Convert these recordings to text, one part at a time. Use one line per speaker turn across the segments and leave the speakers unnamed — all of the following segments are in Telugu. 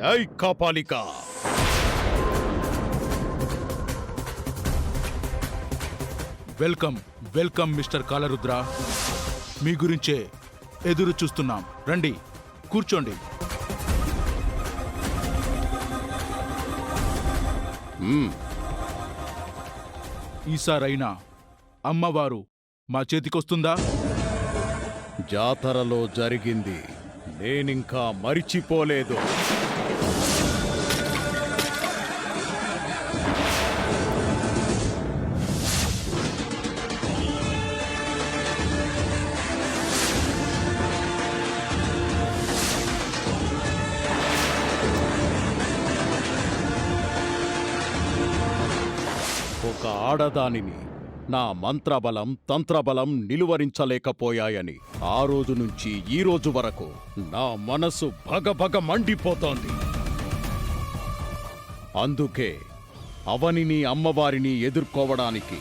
జై Kapalika.
Welcome welcome mister Kalarudra. మీ గురించే ఎదురు చూస్తున్నాం. రండి, కూర్చోండి. ఈసారైనా అమ్మవారు మా చేతికొస్తుందా?
జాతరలో జరిగింది నేనింకా మరిచిపోలేదు. ఒక ఆడదానిని నా మంత్రబలం తంత్రబలం నిలువరించలేకపోయాయని ఆ రోజు నుంచి ఈ రోజు వరకు నా మనసు భగభగ మండిపోతోంది. అందుకే అవనిని అమ్మవారిని ఎదుర్కోవడానికి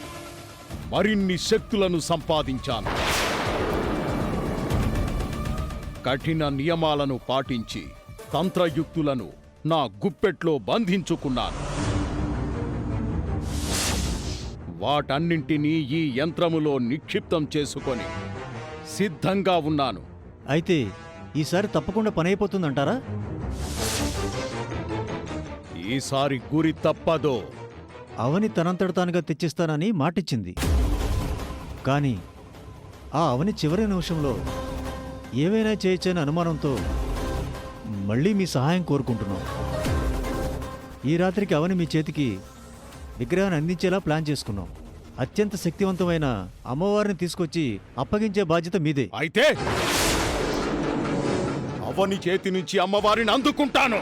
మరిన్ని శక్తులను సంపాదించాను. కఠిన నియమాలను పాటించి తంత్రయుక్తులను నా గుప్పెట్లో బంధించుకున్నాను. వాటన్నింటినీ ఈ యంత్రములో నిక్షిప్తం చేసుకొని సిద్ధంగా ఉన్నాను.
అయితే ఈసారి తప్పకుండా పని అయిపోతుందంటారా?
ఈసారి గురి తప్పదో.
అవని తనంతట తానుగా తెచ్చిస్తానని మాటిచ్చింది. కానీ ఆ అవని చివరి నిమిషంలో ఏవైనా చేయొచ్చని అనుమానంతో మళ్ళీ మీ సహాయం కోరుకుంటున్నాం. ఈ రాత్రికి అవని మీ చేతికి విగ్రహాన్ని అందించేలా ప్లాన్ చేసుకున్నాం. అత్యంత శక్తివంతమైన అమ్మవారిని తీసుకొచ్చి అప్పగించే బాధ్యత మీదే.
అయితే అవని చేతి నుంచి అమ్మవారిని అందుకుంటాను.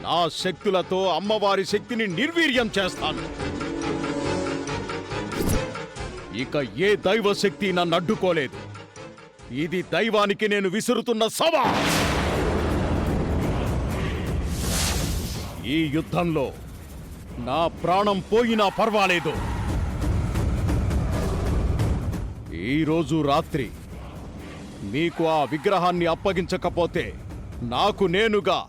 నా శక్తులతో అమ్మవారి శక్తిని నిర్వీర్యం చేస్తాను. ఇక ఏ దైవ శక్తి నన్ను అడ్డుకోలేదు. ఇది దైవానికి నేను విసురుతున్న సవాల్. ఈ యుద్ధంలో నా ప్రాణం పోయినా పర్వాలేదు. ఈరోజు రాత్రి మీకు ఆ విగ్రహాన్ని అప్పగించకపోతే నాకు నేనుగా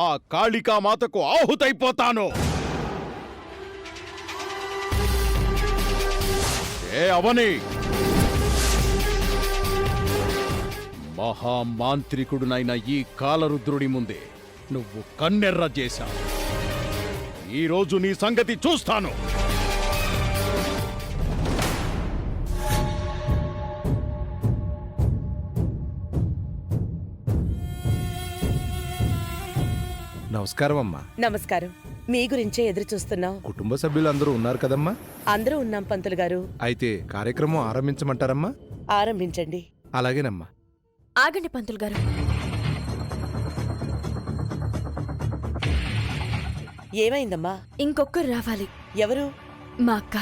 ఆ కాళికామాతకు ఆహుతైపోతాను. ఏ అవని, మహామాంత్రికుడునైన ఈ కాలరుద్రుడి ముందే నువ్వు కన్నెర్ర చేశావు. ఈరోజు నీ సంగతి చూస్తాను.
నమస్కారం అమ్మా.
నమస్కారం. మీ గురించే ఎదురు చూస్తున్నాం.
కుటుంబ సభ్యులందరూ ఉన్నారు కదమ్మా?
అందరూ ఉన్నాం పంతులు గారు.
అయితే కార్యక్రమం ఆరంభించమంటారమ్మా?
ఆరంభించండి.
అలాగేనమ్మా.
ఆగండి పంతులు గారు.
ఏమైందమ్మా?
ఇంకొకరు రావాలి.
ఎవరు?
మా అక్క.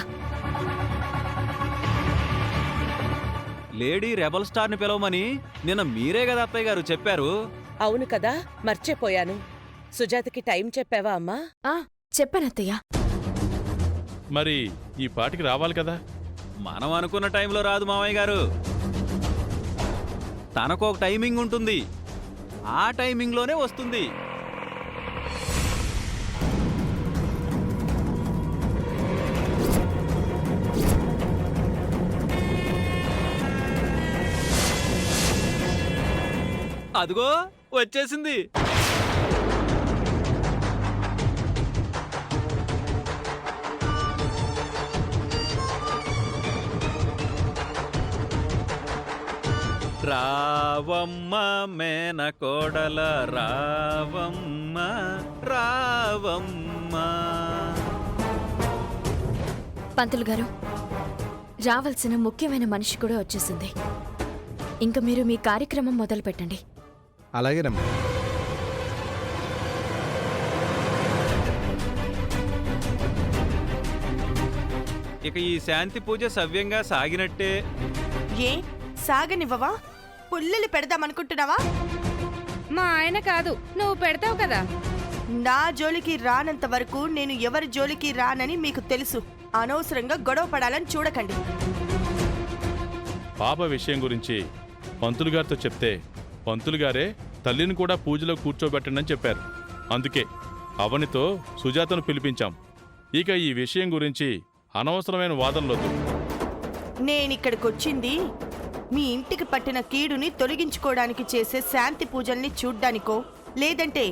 లేడీ రెబల్ స్టార్ని పిలవమని నిన్న మీరే కదా అత్తయ్య గారు చెప్పారు.
అవును కదా, మర్చిపోయాను. సుజాతకి టైం చెప్పావా అమ్మా?
చెప్పానత్తయ్య.
మరి ఈ పాటికి రావాలి కదా.
మనం అనుకున్న టైంలో రాదు మామయ్య గారు. తనకు ఒక టైమింగ్ ఉంటుంది. ఆ టైమింగ్లోనే వస్తుంది. అదిగో వచ్చేసింది. రావమ్మ మేనకోడల రావమ్మ రావమ్మ.
పంతులు గారు, రావాల్సిన ముఖ్యమైన మనిషి కూడా వచ్చేసింది. ఇంకా మీరు మీ కార్యక్రమం మొదలు పెట్టండి.
అలాగేనమ్మా.
ఇక ఈ శాంతి పూజ సవ్యంగా సాగినట్టే.
ఏ సాగనివ్వవా? పుల్లలు పెడదామనుకుంటున్నావా?
మా ఆయన కాదు, నువ్వు పెడతావు కదా.
నా జోలికి రానంత వరకు నేను ఎవరి జోలికి రానని మీకు తెలుసు. అనవసరంగా గొడవ పడాలని చూడకండి.
పాప విషయం గురించి పంతులు గారితో చెప్తే పంతులు గారే తల్లిని కూడా పూజలో కూర్చోబెట్టండి అని చెప్పారు. అందుకే అవనితో సుజాతను పిలిపించాం. ఇక ఈ విషయం గురించి అనవసరమైన వాదనలొద్దు.
నేనిక్కడికొచ్చింది మీ ఇంటికి పట్టిన కీడుని తొలగించుకోవడానికి చేసే శాంతి పూజల్ని చూడ్డానికో, లేదంటే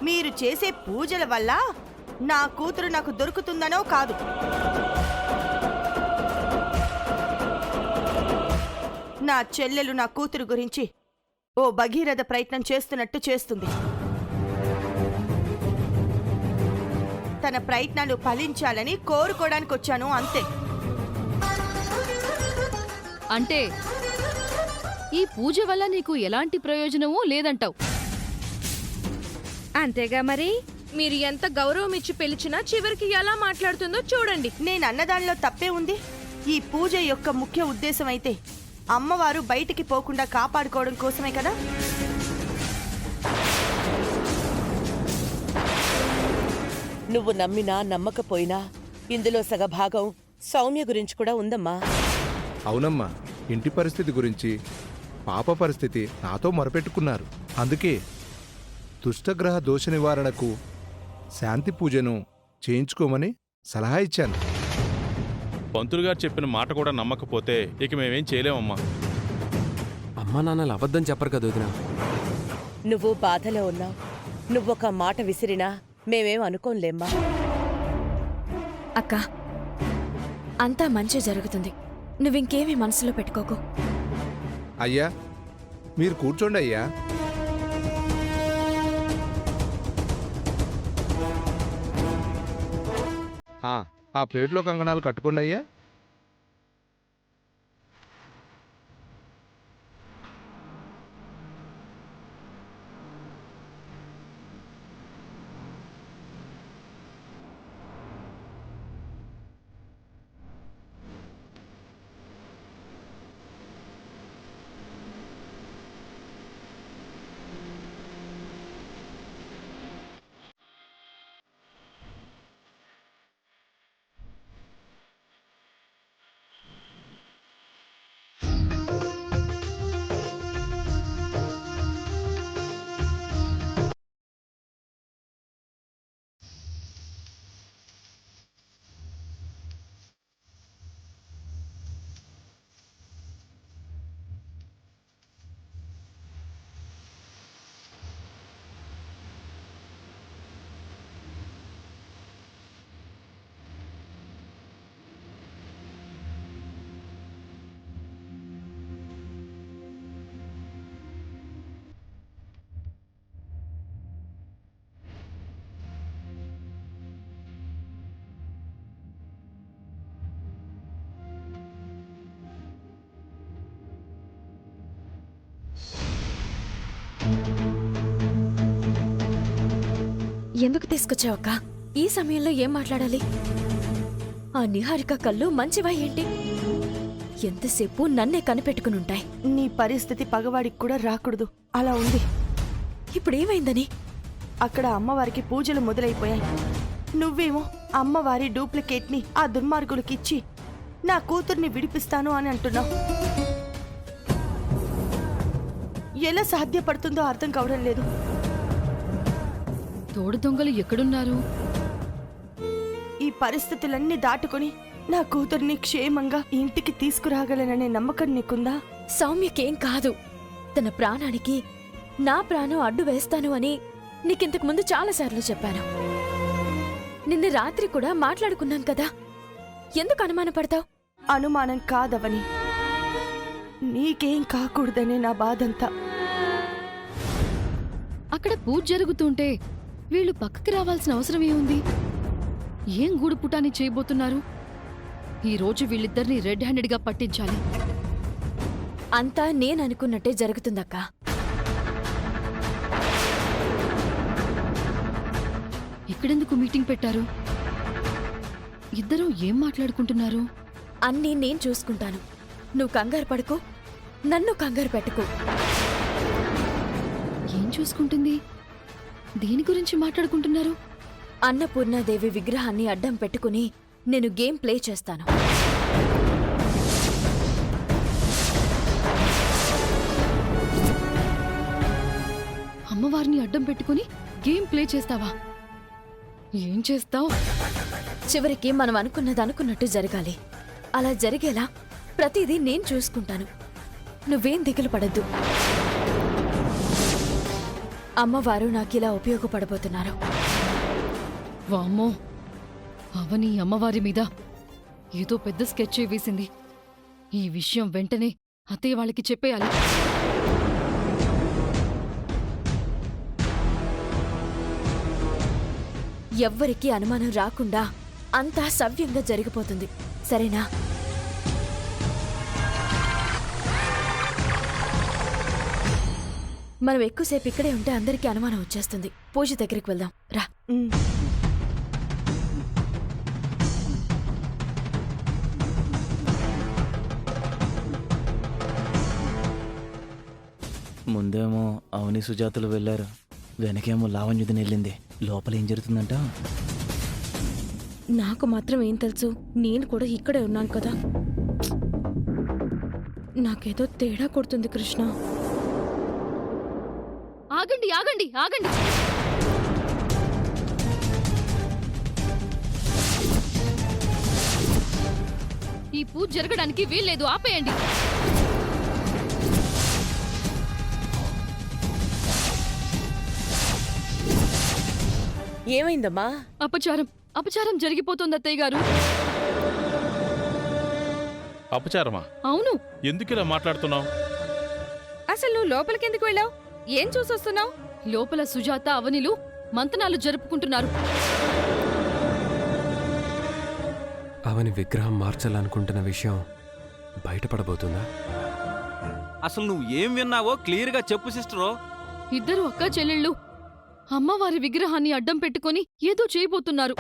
మీరు చేసే పూజల వల్ల నా కూతురు నాకు దొరుకుతుందనో కాదు. నా చెల్లెలు నా కూతురు గురించి ఓ భగీరథ ప్రయత్నం చేస్తున్నట్టు చేస్తుంది. తన ప్రయత్నాలు ఫలించాలని కోరుకోవడానికి వచ్చాను, అంతే.
అంటే ఈ పూజ వల్ల నీకు ఎలాంటి ప్రయోజనమూ లేదంటావు. అంతేగా మరి. మీరు ఎంత గౌరవం ఇచ్చి పిలిచినా చివరికి ఎలా మాట్లాడుతుందో చూడండి.
నేను అన్నదానిలో తప్పే ఉంది. ఈ పూజ యొక్క ముఖ్య ఉద్దేశం అయితే అమ్మవారు బయటికి పోకుండా కాపాడుకోవడం కోసమే కదా.
నువ్వు నమ్మినా నమ్మకపోయినా ఇందులో సగభాగం సౌమ్య గురించి కూడా ఉందమ్మా.
అవునమ్మా, ఇంటి పరిస్థితి గురించి, పాప పరిస్థితి నాతో మొరపెట్టుకున్నారు. అందుకే దుష్టగ్రహ దోష నివారణకు శాంతి పూజను చేయించుకోమని సలహా ఇచ్చాను.
పంతులు గారు చెప్పిన మాట కూడా నమ్మకపోతే ఇక మేమేం చేయలేమమ్మా.
అమ్మా నాన్నలు అబద్ధం చెప్పరు కదా వదినా.
నువ్వు బాధలో ఉన్నావు. నువ్వొక మాట విసిరినా మేమేం అనుకోంలేమ్మా.
అక్క, అంతా మంచి జరుగుతుంది. నువ్వింకేమీ మనసులో పెట్టుకోకు.
అయ్యా, మీరు కూర్చోండి అయ్యా. ఆ ప్లేట్లో కంకణాలు కట్టుకోండి అయ్యా.
ఎందుకు తీసుకొచ్చావక్క? ఈ సమయంలో ఏం మాట్లాడాలి? ఆ నిహారిక కళ్ళు మంచివా ఏంటి? ఎంతసేపు నన్నే కనిపెట్టుకునుంటాయి.
నీ పరిస్థితి పగవాడికి కూడా రాకూడదు, అలా ఉంది.
ఇప్పుడేమైందని?
అక్కడ అమ్మవారికి పూజలు మొదలైపోయాయి. నువ్వేమో అమ్మవారి డూప్లికేట్ని ఆ దుర్మార్గులకిచ్చి నా కూతుర్ని విడిపిస్తాను అని అంటున్నావు. ఎలా సాధ్యపడుతుందో అర్థం కావడం లేదు.
తోడు దొంగలు ఎక్కడున్నారు?
ఈ పరిస్థితులన్నీ దాటుకుని నా కూతుర్ని క్షేమంగా ఇంటికి తీసుకురాగలననే నమ్మకం నీకుందా?
సౌమ్యకేం కాదు. తన ప్రాణానికి నా ప్రాణం అడ్డు వేస్తాను అని నీకింతకు ముందు చాలాసార్లు చెప్పాను. నిన్న రాత్రి కూడా మాట్లాడుకున్నాం కదా. ఎందుకు అనుమానపడతావు?
అనుమానం కాదవని, నీకేం కాకూడదనే నా బాధంతా.
అక్కడ పూజ జరుగుతుంటే వీళ్ళు పక్కకి రావాల్సిన అవసరం ఏముంది? ఏం గూడు పుటాని చేయబోతున్నారు? ఈ రోజు వీళ్ళిద్దరిని రెడ్ హ్యాండెడ్గా పట్టించాలి.
అంతా నేననుకున్నట్టే జరుగుతుందక్క.
ఇక్కడెందుకు మీటింగ్ పెట్టారు? ఇద్దరూ ఏం మాట్లాడుకుంటున్నారు?
అన్నీ నేను చూసుకుంటాను. నువ్వు కంగారు పడుకో, నన్ను కంగారు పెట్టుకో.
ఏం చూసుకుంటుంది? దేని గురించి మాట్లాడుకుంటున్నారు?
అన్నపూర్ణాదేవి విగ్రహాన్ని అడ్డం పెట్టుకుని నేను గేమ్ ప్లే చేస్తాను.
అమ్మవారిని అడ్డం పెట్టుకుని గేమ్ ప్లే చేస్తావా? ఏం చేస్తావ్?
చివరికి మనం అనుకున్నది అనుకున్నట్టు జరగాలి. అలా జరిగేలా ప్రతిదీ నేను చూసుకుంటాను. నువ్వేం దిగులు పడద్దు. అమ్మవారు నాకిలా ఉపయోగపడబోతున్నారు.
వామ్మో, అవని అమ్మవారి మీద ఏదో పెద్ద స్కెచ్ వేసింది. ఈ విషయం వెంటనే అత్తయ్య వాళ్ళకి చెప్పేయాలి.
ఎవ్వరికీ అనుమానం రాకుండా అంతా సవ్యంగా జరిగిపోతుంది, సరేనా? మనం ఎక్కువసేపు ఇక్కడే ఉంటే అందరికీ అనుమానం వచ్చేస్తుంది. పూజ దగ్గరికి వెళ్దాం రా.
ముందేమో అవని సుజాతలు వెళ్ళారు, వెనకేమో లావణ్యుదిని వెళ్ళింది. లోపల ఏం జరుగుతుందంట?
నాకు మాత్రం ఏం తెలుసు? నేను కూడా ఇక్కడే ఉన్నాను కదా. నాకేదో తేడా కొడుతుంది కృష్ణ.
ఆగండి ఆగండి ఆగండి! ఈ పూజ జరగడానికి వీల్లేదు, ఆపేయండి.
ఏమైందమ్మా?
అపచారం అపచారం జరిగిపోతుంది అత్తయ్య గారు.
అపచారమా?
అవును.
ఎందుకిలా మాట్లాడుతున్నావు?
అసలు నువ్వు లోపలికెందుకు వెళ్ళావు? ఏం చూసొస్తున్నావు?
లోపల సుజాత అవనిలు మంతనాలు జరుపుకుంటున్నారు.
అవని విగ్రహం మార్చాలనుకుంటున్న విషయం బయటపడబోతుందా?
అసలు నువ్వు ఏం విన్నావో క్లియర్గా చెప్పు సిస్టరో.
ఇద్దరు అక్కా చెల్లెళ్ళు అమ్మవారి విగ్రహాన్ని అడ్డం పెట్టుకొని ఏదో చేయబోతున్నారు.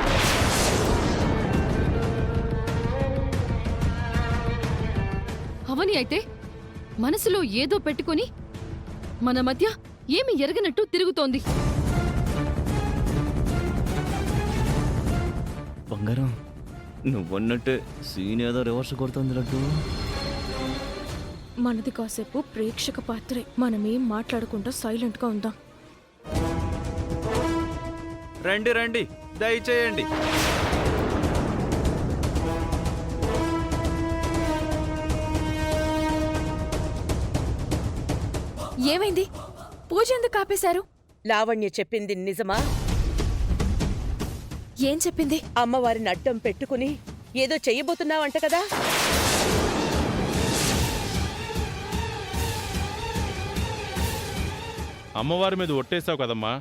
అవని అయితే మనసులో ఏదో పెట్టుకొని మన మధ్య ఏమి ఎరగనట్టు తిరుగుతోంది.
బంగారం, నువ్వన్నట్టే సీన్ ఏదో రివర్స్ కొడుతుంది లడ్డు.
మనది కాసేపు ప్రేక్షక పాత్రే. మనమేం మాట్లాడకుండా సైలెంట్గా ఉందాం.
రండి రండి, దయచేయండి.
ఏమైంది? పూజ ఎందుకు ఆపేశారు?
లావణ్య చెప్పింది నిజమా?
ఏం చెప్పింది?
అమ్మవారిని అడ్డం పెట్టుకుని ఏదో చెయ్యబోతున్నావంట కదా?
అమ్మవారి మీద ఒట్టేశావు కదమ్మా,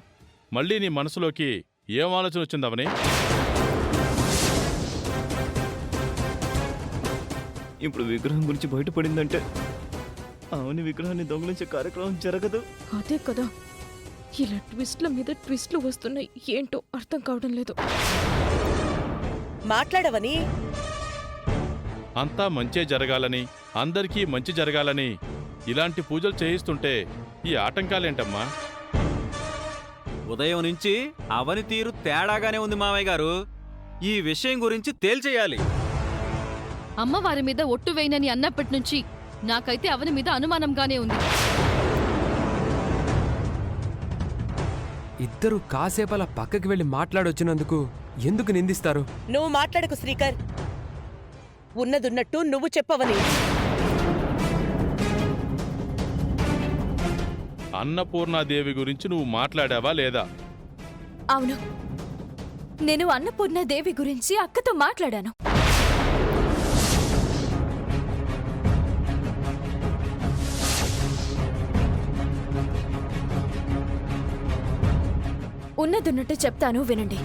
మళ్ళీ నీ మనసులోకి ఏం ఆలోచన వచ్చిందవని?
ఇప్పుడు విగ్రహం గురించి బయటపడిందంటే అవని విగ్రహాన్ని దొంగిలించే కార్యక్రమం జరగదు.
అదే కదా, ఇలా ట్విస్ట్ల మీద ట్విస్ట్లు వస్తున్నాయి. ఏంటో అర్థం కావడం లేదు.
మాట్లాడవని.
అంతా మంచే జరగాలని, అందరికీ మంచి జరగాలని ఇలాంటి పూజలు చేయిస్తుంటే ఈ ఆటంకాలేంటమ్మా?
ఉదయం నుంచి అవని తీరు తేడాగానే ఉంది మామయ్య గారు. ఈ విషయం గురించి తేల్చేయాలి.
అమ్మవారి మీద ఒట్టు వేయనని అన్నప్పటి నుంచి నాకైతే అవని మీద అనుమానంగానే ఉంది.
ఇద్దరు కాసేపు అలా పక్కకి వెళ్ళి మాట్లాడొచ్చినందుకు ఎందుకు నిందిస్తారు?
నువ్వు మాట్లాడకు శ్రీకర్. ఉన్నదున్నట్టు నువ్వు చెప్పవని.
అన్నపూర్ణాదేవి గురించి నువ్వు మాట్లాడావా లేదా?
అవును, నేను అన్నపూర్ణాదేవి గురించి అక్కతో మాట్లాడాను. ఉన్నదున్నట్టు చెప్తాను, వినండి.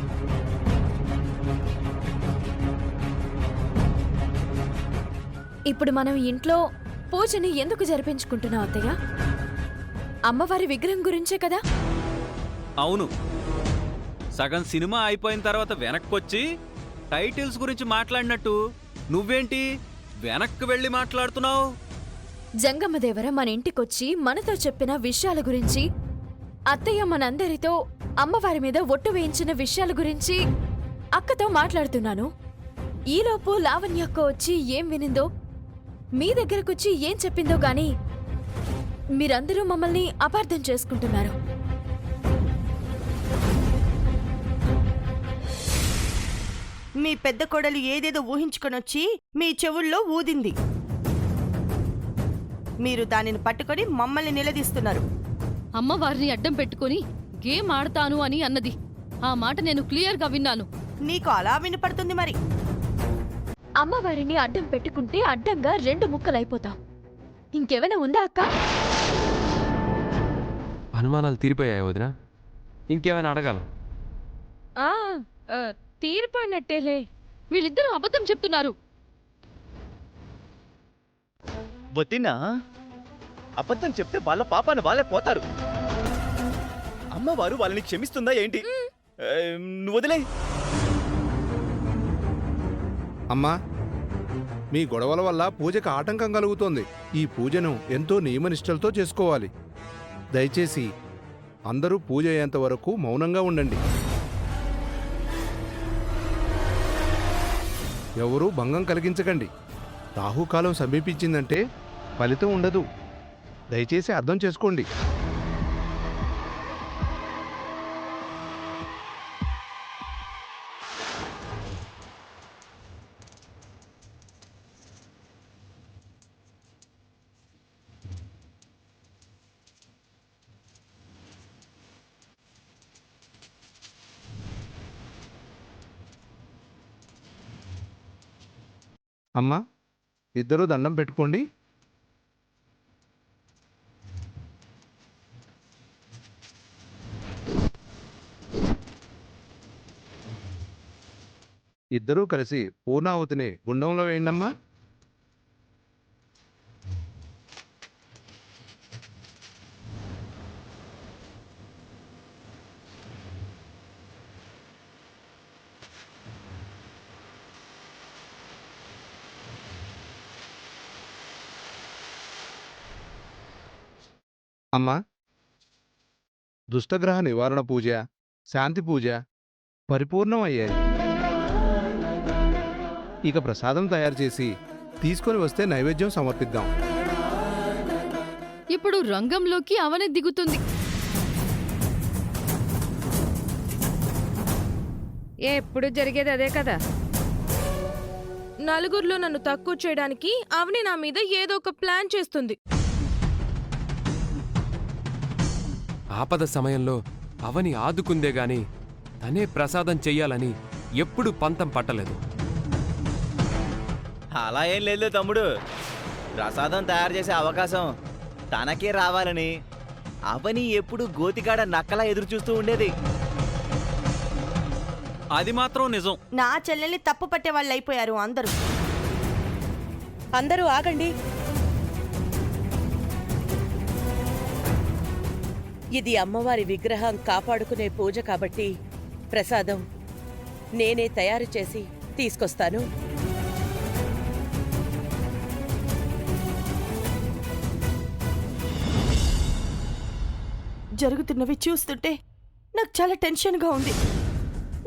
ఇప్పుడు మనం ఇంట్లో పూజని ఎందుకు జరిపించుకుంటున్నాం అత్తయ్య? అమ్మవారి విగ్రహం గురించే కదా?
అవును. సగం సినిమా అయిపోయిన తర్వాత వెనక్కొచ్చి టైటిల్స్ గురించి మాట్లాడినట్టు నువ్వేంటి వెనక్కి వెళ్ళి మాట్లాడుతున్నావు?
జంగమ్మదేవర మన ఇంటికొచ్చి మనతో చెప్పిన విషయాల గురించి, అత్తయ్య మనందరితో అమ్మవారి మీద ఒట్టు వేయించిన విషయాల గురించి అక్కతో మాట్లాడుతున్నాను. ఈలోపు లావణ్యక్క వచ్చి ఏం వినిందో, మీ దగ్గరకొచ్చి ఏం చెప్పిందో గాని మీరందరూ మమ్మల్ని అపార్థం చేసుకుంటున్నారు.
మీ పెద్ద కోడలు ఏదేదో ఊహించుకొనొచ్చి మీ చెవుల్లో ఊదింది. మీరు దానిని పట్టుకొని మమ్మల్ని నిలదీస్తున్నారు.
అమ్మవారిని అడ్డం పెట్టుకుని గేమ్ ఆడతాను అని అన్నది. ఆ మాట నేను క్లియర్గా విన్నాను.
నీకు అలా వినపడుతుంది మరి.
అమ్మవారిని అడ్డం పెట్టుకుంటే అడ్డంగా 2 ముక్కలైపోతాం. ఇంకేమైనా ఉందా అక్క?
అనుమానాలు తీరిపోయాయి వదినా. ఇంకేమైనా అడగాల?
తీరిపోయినట్టేలే.
వీళ్ళిద్దరూ అబద్ధం చెప్తున్నారు.
వదినా, అబద్ధం చెప్తే వాళ్ళ పాపాన వాళ్ళే పోతారు. అమ్మవారు వాళ్ళని క్షమిస్తుందా ఏంటి? నువ్వు వదిలే.
అమ్మా, మీ గొడవల వల్ల పూజకు ఆటంకం కలుగుతోంది. ఈ పూజను ఎంతో నియమనిష్టలతో చేసుకోవాలి. దయచేసి అందరూ పూజ అయ్యేంత వరకు మౌనంగా ఉండండి. ఎవరూ భంగం కలిగించకండి. రాహుకాలం సమీపించిందంటే ఫలితం ఉండదు. దయచేసి అర్థం చేసుకోండి. అమ్మా, ఇద్దరూ దండం పెట్టుకోండి. ఇద్దరూ కలిసి పూర్ణావతిని గుండంలో వేయండమ్మా. అమ్మా, దుష్టగ్రహ నివారణ పూజ, శాంతి పూజ పరిపూర్ణం అయ్యాయి. ఇక ప్రసాదం తయారు చేసి తీసుకొని వస్తే నైవేద్యం సమర్పిద్దాం.
ఇప్పుడు రంగంలోకి అవనే దిగుతుంది.
ఎప్పుడు జరిగేది అదే కదా. నలుగురిలో నన్ను తక్కువ చేయడానికి అవని నా మీద ఏదో ఒక ప్లాన్ చేస్తుంది.
ఆపద సమయంలో అవని ఆదుకుందే గాని తనే ప్రసాదం చెయ్యాలని ఎప్పుడు పంతం పట్టలేదు.
అలా ఏం లేదు తమ్ముడు. ప్రసాదం తయారు చేసే అవకాశం తనకే రావాలని అవని ఎప్పుడు గోతికాడ నక్కలా ఎదురు చూస్తూ ఉండేది.
అది మాత్రం నిజం.
నా చెల్లెల్ని తప్పు పట్టే వాళ్ళు అయిపోయారు అందరూ.
అందరూ ఆగండి. ఇది అమ్మవారి విగ్రహం కాపాడుకునే పూజ కాబట్టి ప్రసాదం నేనే తయారు చేసి తీసుకొస్తాను. జరుగుతున్నవి చూస్తుంటే నాకు చాలా టెన్షన్గా ఉంది.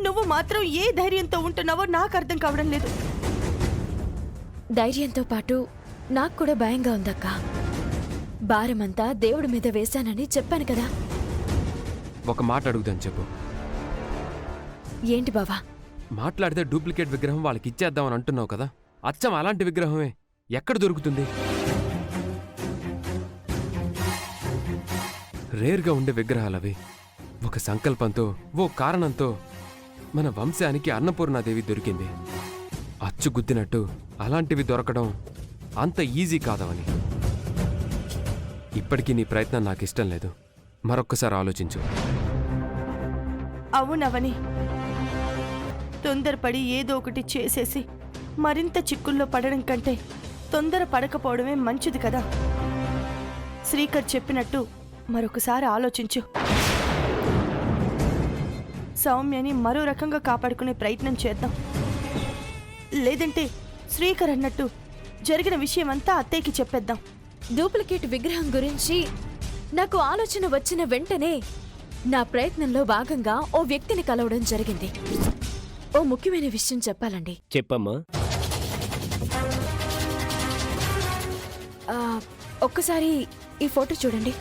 నువ్వు మాత్రం ఏ ధైర్యంతో ఉంటున్నావో నాకు అర్థం కావడం లేదు.
ధైర్యంతో పాటు నాకు కూడా భయంగా ఉందక్క. భారమంతా దేవుడి మీద వేశానని చెప్పాను కదా.
ఒక మాట అడుగుదాం చెప్పు.
ఏంటి బావా?
మాట్లాడితే డూప్లికేట్ విగ్రహం వాళ్ళకి ఇచ్చేద్దామని అంటున్నావు కదా. అచ్చం అలాంటి విగ్రహమే ఎక్కడ దొరుకుతుంది? రేర్గా ఉండే విగ్రహాలవి. ఒక సంకల్పంతో, ఓ కారణంతో మన వంశానికి అన్నపూర్ణాదేవి దొరికింది. అచ్చుగుద్దినట్టు అలాంటివి దొరకడం అంత ఈజీ కాదవని. ఇప్పటికీ నీ ప్రయత్నం నాకిష్టం లేదు. మరొక్కసారి ఆలోచించు.
అవునవని, తొందరపడి ఏదో ఒకటి చేసేసి మరింత చిక్కుల్లో పడడం కంటే తొందర పడకపోవడమే మంచిది కదా. శ్రీకర్ చెప్పినట్టు మరొకసారి ఆలోచించు. సౌమ్యని మరో రకంగా కాపాడుకునే ప్రయత్నం చేద్దాం. లేదంటే శ్రీకర్ అన్నట్టు జరిగిన విషయమంతా అత్తయ్యకి చెప్పేద్దాం.
డూప్లికేట్ విగ్రహం గురించి నాకు ఆలోచన వచ్చిన వెంటనే నా ప్రయత్నంలో భాగంగా ఓ వ్యక్తిని కలవడం జరిగింది. ఓ ముఖ్యమైన విషయం చెప్పాలండి.
చెప్పమ్మా.
ఒక్కసారి ఈ ఫోటో చూడండి.